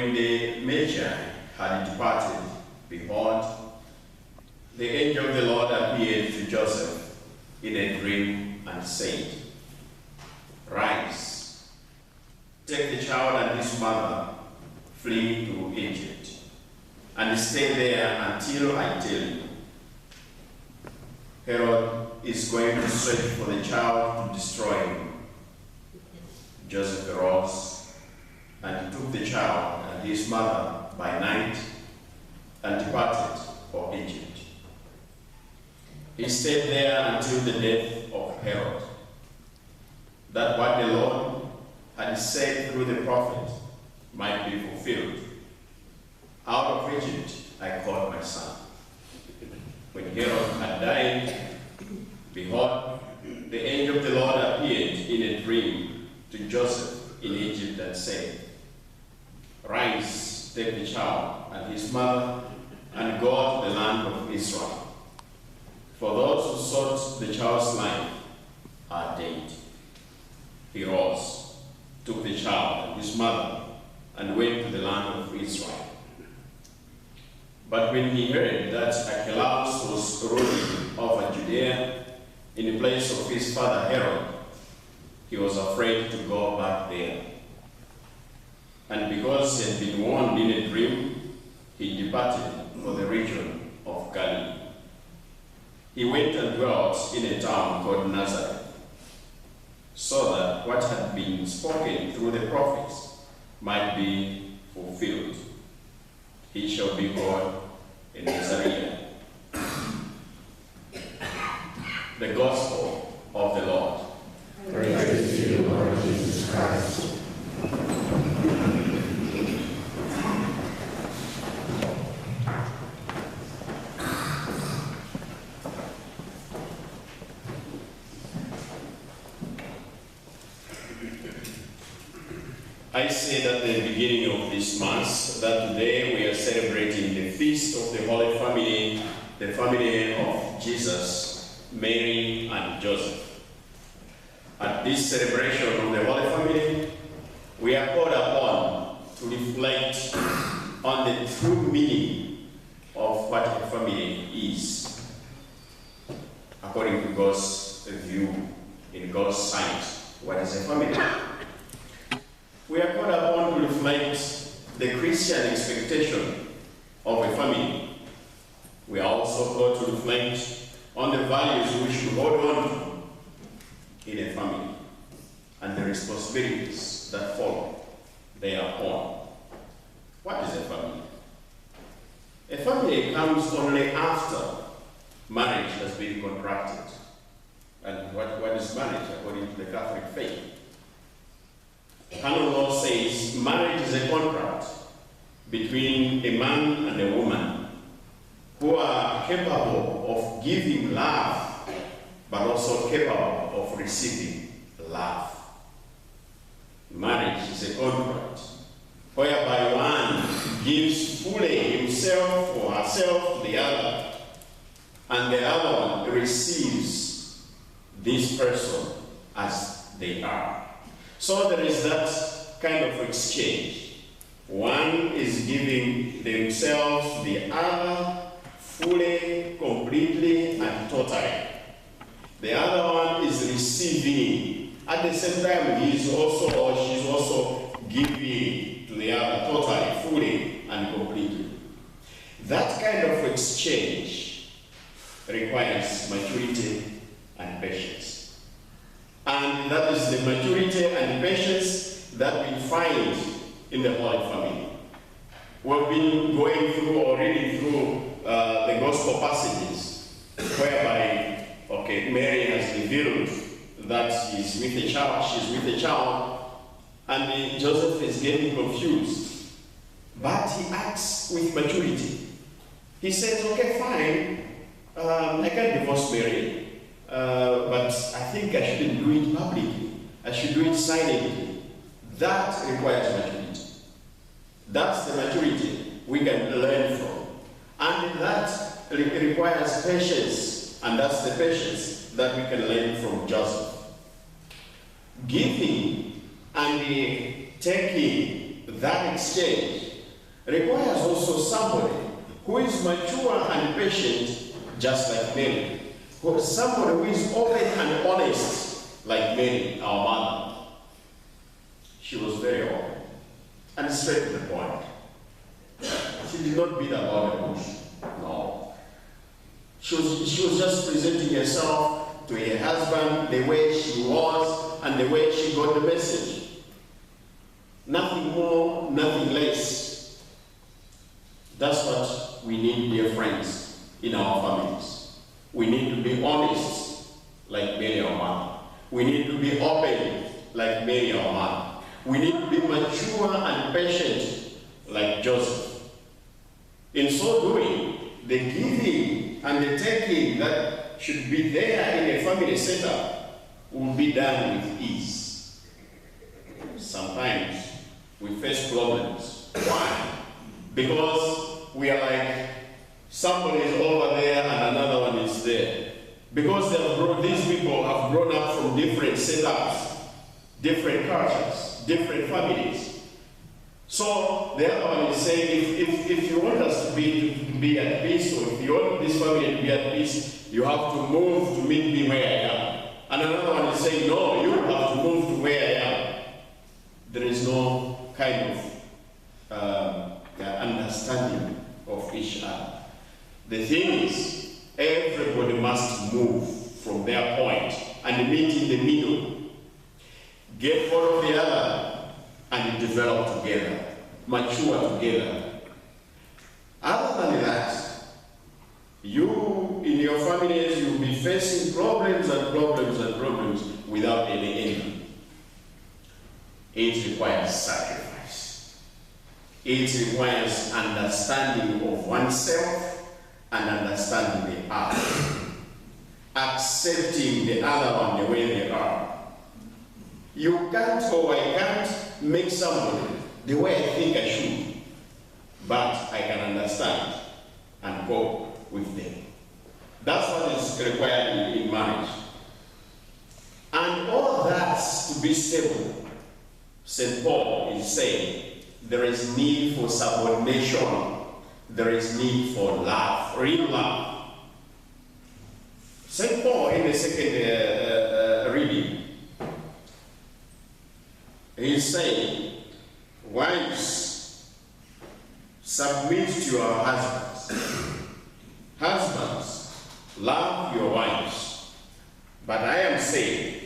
when the Magi had departed, behold, the angel of the Lord appeared to Joseph in a dream and said, Rise, take the child and his mother, flee to Egypt, and stay there until I tell you. Herod is going to search for the child to destroy him. Joseph arose and took the child and his mother by night and departed for Egypt. He stayed there until the death of Herod, that what the Lord had said through the prophet might be fulfilled. Out of Egypt I called my son. When Herod had died, behold, the angel of the Lord appeared in a dream to Joseph in Egypt and said, Rise, take the child and his mother, and go to the land of Israel. For those who sought the child's life are dead. He rose, took the child and his mother, and went to the land of Israel. But when he heard that Archelaus was ruling over Judea in the place of his father Herod, he was afraid to go back there. And because he had been warned in a dream, he departed for the region of Galilee. He went and dwelt in a town called Nazareth, so that what had been spoken through the prophets might be fulfilled. He shall be called a Nazarene. The Gospel of the Lord. Praise to you, Lord Jesus Christ. I said at the beginning of this Mass that today we are celebrating the feast of the Holy Family, the family of Jesus, Mary, and Joseph. At this celebration of the Holy Family, we are called upon to reflect on the true meaning of what a family is, according to God's view, in God's sight. What is a family? We are called upon to reflect the Christian expectation of a family. We are also called to reflect on the values we should hold on to in a family and the responsibilities that follow thereupon. What is a family? A family comes only after marriage has been contracted. And what is marriage according to the Catholic faith? Canon law says marriage is a contract between a man and a woman who are capable of giving love, but also capable of receiving love. Marriage is a contract whereby one gives fully himself or herself to the other, and the other one receives this person as they are. So there is that kind of exchange. One is giving themselves to the other fully, completely, and totally. The other one is receiving. At the same time, he is also or she is also giving to the other totally, fully, and completely. That kind of exchange requires maturity and patience. And that is the maturity and patience that we find in the Holy Family. We've been going through or reading through the Gospel passages whereby, Mary has revealed that she's with a child, and Joseph is getting confused. But he acts with maturity. He says, okay, fine, I can divorce Mary. But I think I shouldn't do it publicly. I should do it silently. That requires maturity. That's the maturity we can learn from. And that requires patience. And that's the patience that we can learn from Joseph. Giving and taking, that exchange requires also somebody who is mature and patient, just like Mary. Somebody who is open and honest, like Mary, our mother. She was very open and straight to the point. She did not beat about the bush. No. She was just presenting herself to her husband the way she was and the way she got the message. Nothing more, nothing less. That's what we need, dear friends, in our families. We need to be honest, like Mary our mother. We need to be open, like Mary our mother. We need to be mature and patient, like Joseph. In so doing, the giving and the taking that should be there in a family setup will be done with ease. Sometimes we face problems. Why? Because we are like, somebody is over there and another one is there. Because these people have grown up from different setups, different cultures, different families. So the other one is saying, if you want us to be at peace, or if you want this family to be at peace, you have to move to meet me where I am. And another one is saying, no, you have to move to where I am. There is no kind of understanding of each other. The thing is, everybody must move from their point and meet in the middle. Get hold of the other and develop together, mature together. Other than that, you in your families, you'll be facing problems and problems and problems without any end. It requires sacrifice. It requires understanding of oneself and understanding the other. Accepting the other one the way they are. You can't or I can't make somebody the way I think I should, but I can understand and go with them. That's what is required in marriage. And all that to be stable, St. Paul is saying, there is need for subordination, there is need for love, real love. St. Paul in the second reading, he's saying, wives, submit to your husbands. Husbands, love your wives. But I am saying,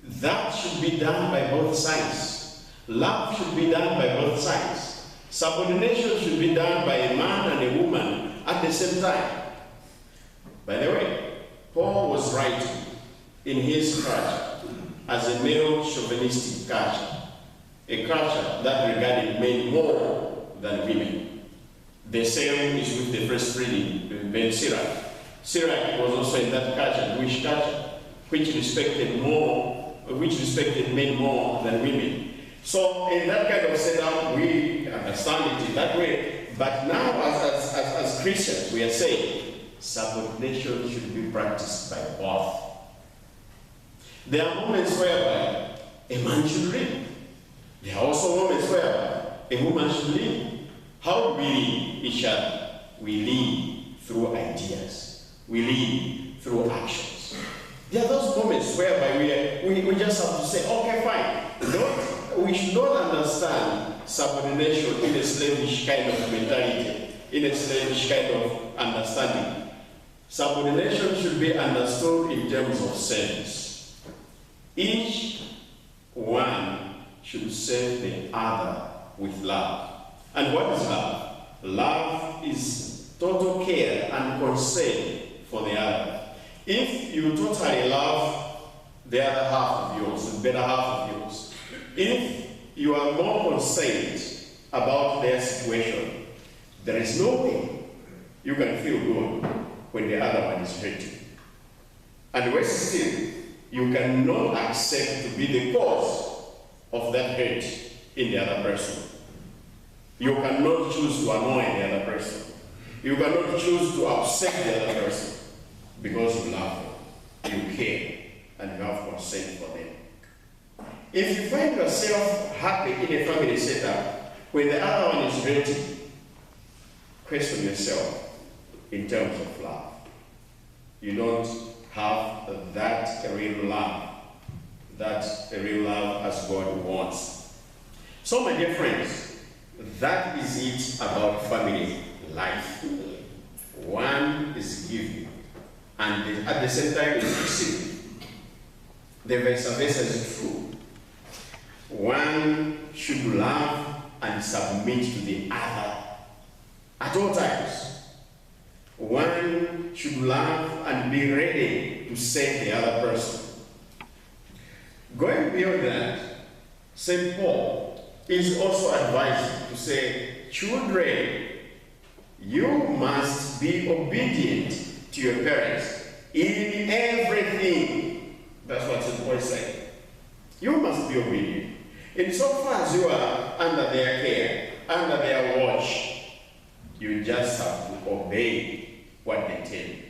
that should be done by both sides. Love should be done by both sides. Subordination should be done by a man and a woman at the same time. By the way, Paul was writing in his culture as a male chauvinistic culture, a culture that regarded men more than women. The same is with the first reading, Ben Sirach. Sirach was also in that culture, Jewish culture, which respected men more than women. So in that kind of setup, we understand it in that way. But now, as Christians, we are saying subordination should be practiced by both. There are moments whereby a man should lead. There are also moments whereby a woman should lead. How do we lead each other? We lead through ideas. We lead through actions. There are those moments whereby we just have to say, okay, fine. We should not understand subordination in a slavish kind of mentality, in a slavish kind of understanding. Subordination should be understood in terms of service. Each one should serve the other with love. And what is love? Love is total care and concern for the other. If you totally love the other half of yours, the better half of yours, if you are more concerned about their situation, there is no way you can feel good when the other one is hurting. And worse still, you cannot accept to be the cause of that hurt in the other person. You cannot choose to annoy the other person. You cannot choose to upset the other person because you love them, you care, and you have concern for them. If you find yourself happy in a family setup When the other one is ready, question yourself in terms of love. You don't have that real love. That's a real love as God wants. So, my dear friends, that is it about family life. One is giving, and at the same time is receiving. The vice versa is true. One should love and submit to the other at all times. One should love and be ready to save the other person. Going beyond that, St. Paul is also advising to say, children, you must be obedient to your parents in everything. That's what St. Paul is saying. You must be obedient. Insofar as you are under their care, under their watch, you just have to obey what they tell you.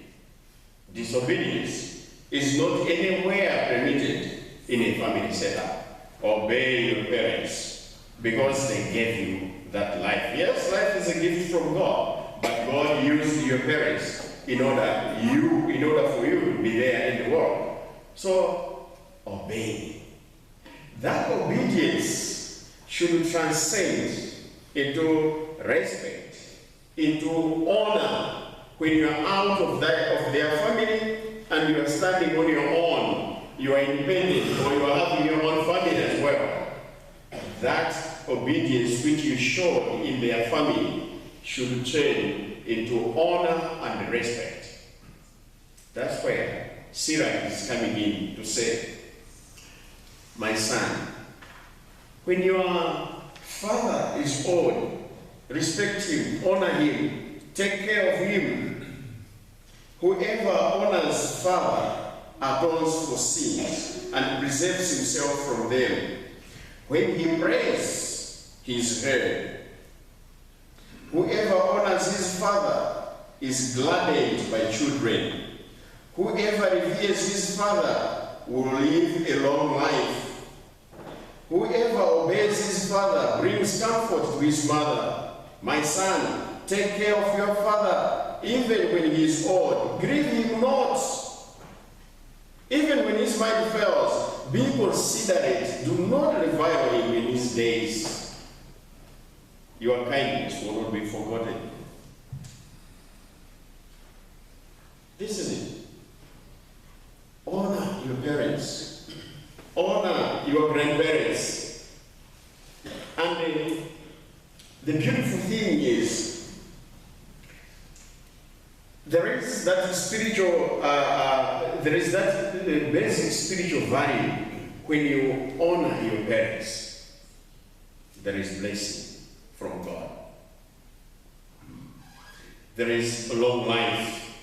Disobedience is not anywhere permitted in a family setup. Obey your parents because they gave you that life. Yes, life is a gift from God, but God used your parents in order for you to be there in the world. So obey. That obedience should transcend into respect, into honor. When you are out of their family and you are standing on your own, you are independent, or you are having your own family as well, that obedience which you show in their family should turn into honor and respect. That's where Sirach is coming in to say, my son, when your father is old, respect him, honor him, take care of him. Whoever honors father atones for sins and preserves himself from them. When he prays, he is heard. Whoever honors his father is gladdened by children. Whoever reveres his father will live a long life. Whoever obeys his father brings comfort to his mother. My son, take care of your father, even when he is old. Grieve him not. Even when his mind fails, be considerate. Do not revile him in his days. Your kindness will not be forgotten. This is it. Honor your parents. Honor your grandparents. And the beautiful thing is, there is that spiritual, basic spiritual value when you honor your parents. There is blessing from God. There is a long life.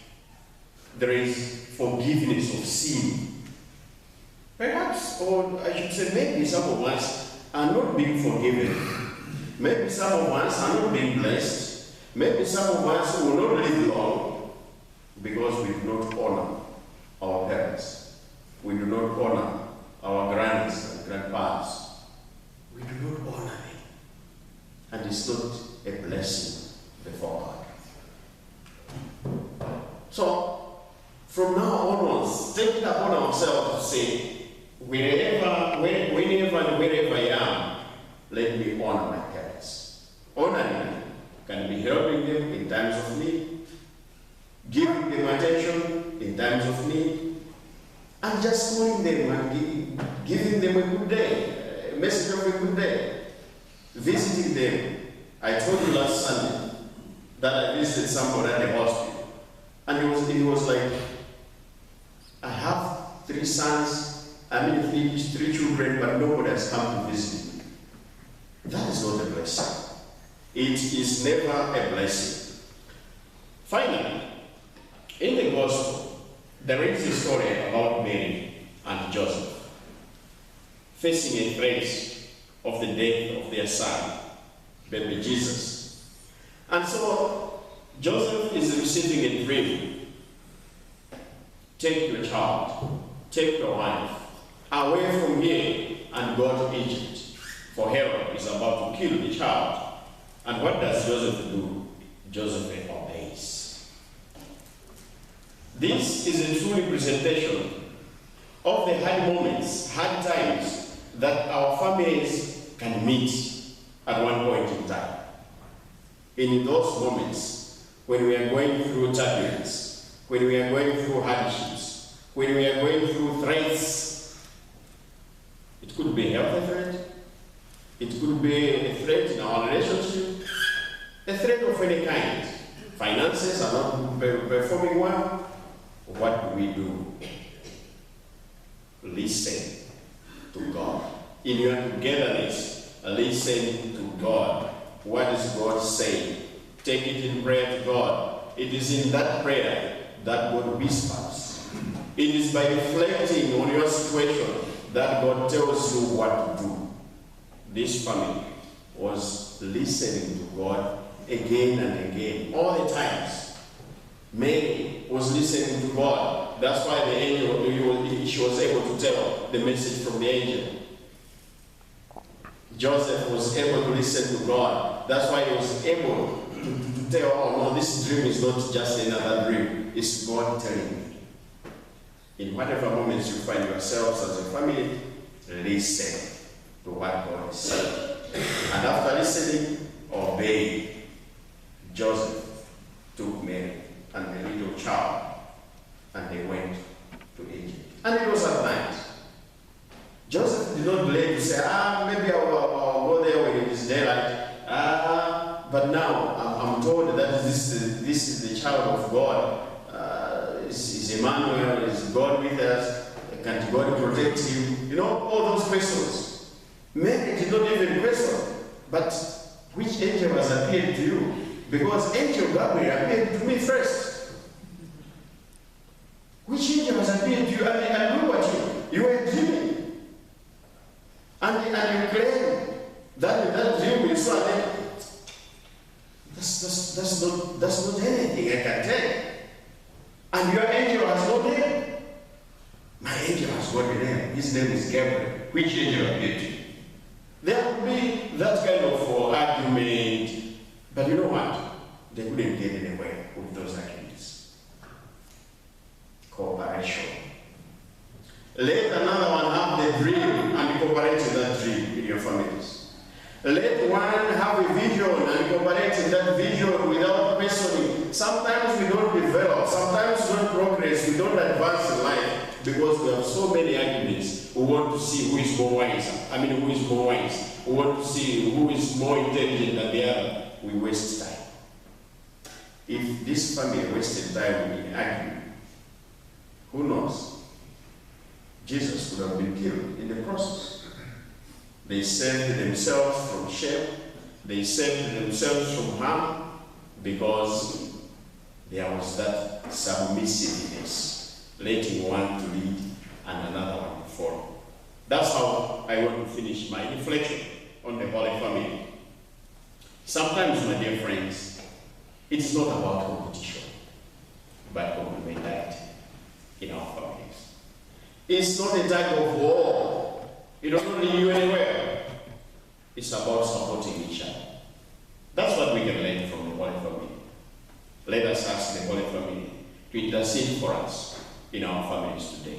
There is forgiveness of sin. Perhaps, or I should say, maybe some of us are not being forgiven. Maybe some of us are not being blessed. Maybe some of us will not live long because we do not honor our parents. We do not honor our grannies and grandpas. We do not honor them. And it's not a blessing before God. So, from now onwards, take it upon ourselves to say, whenever and wherever I am, let me honor my parents. Honoring them can be helping them in times of need, giving them attention in times of need, and just calling them and giving them a good day, a message of a good day, visiting them. I told you last Sunday that I visited somebody at the hospital, and he was like, I have 3 sons, three children, but nobody has come to visit me. That is not a blessing. It is never a blessing. Finally, in the gospel, there is a story about Mary and Joseph facing a threat of the death of their son, baby Jesus. And so Joseph is receiving a dream. Take your child, take your wife away from here and go to Egypt, for Herod is about to kill the child. And what does Joseph do? Joseph obeys. This is a true representation of the hard moments, hard times that our families can meet at one point in time. In those moments, when we are going through turbulence, when we are going through hardships, when we are going through threats, it could be a health threat, it could be a threat in our relationship, a threat of any kind. Finances are not performing well. What do? Listen to God. In your togetherness, listen to God. What is God saying? Take it in prayer to God. It is in that prayer that God whispers. It is by reflecting on your situation that God tells you what to do. This family was listening to God again and again, all the times. Mary was listening to God. That's why the angel, she was able to tell the message from the angel. Joseph was able to listen to God. That's why he was able to tell, oh no, this dream is not just another dream. It's God telling me. In whatever moments you find yourselves as a family, listen to what God is saying. And after listening, obey. Joseph took Mary and the little child, and they went to Egypt. And it was at night. Joseph did not delay to say, maybe I'll go there when it is daylight. But now I'm told that this is the child of God. Is Emmanuel, is God with us? Can God protect him? You know, all those questions. Mary did not even question, but which angel has appeared to you? Because angel Gabriel appeared to me first. Which angel has appeared to you? And look at you. You were dreaming. And you claim that dream is so. That's not anything I can tell. And your angel has no name. My angel has got a name. His name is Gabriel. Which angel appeared to you? There would be that kind of argument. But you know what? They couldn't get anywhere with those arguments. Cooperation. Let another one have the dream and cooperate in that dream in your families. Let one have a vision and cooperate in that vision without questioning. Sometimes we don't develop, sometimes we don't progress, we don't advance in life because we have so many arguments. We want to see who is more wise. Who is more wise. We want to see who is more intelligent than the other. We waste time. If this family wasted time in arguing, who knows? Jesus would have been killed in the process. They saved themselves from shame. They saved themselves from harm because there was that submissiveness, letting one to lead and another one to follow. That's how I want to finish my reflection on the Holy Family. Sometimes, my dear friends, it is not about competition, but complementarity in our families. It's not a tug of war. It doesn't lead you anywhere. It's about supporting each other. That's what we can learn from the Holy Family. Let us ask the Holy Family to intercede for us in our families today.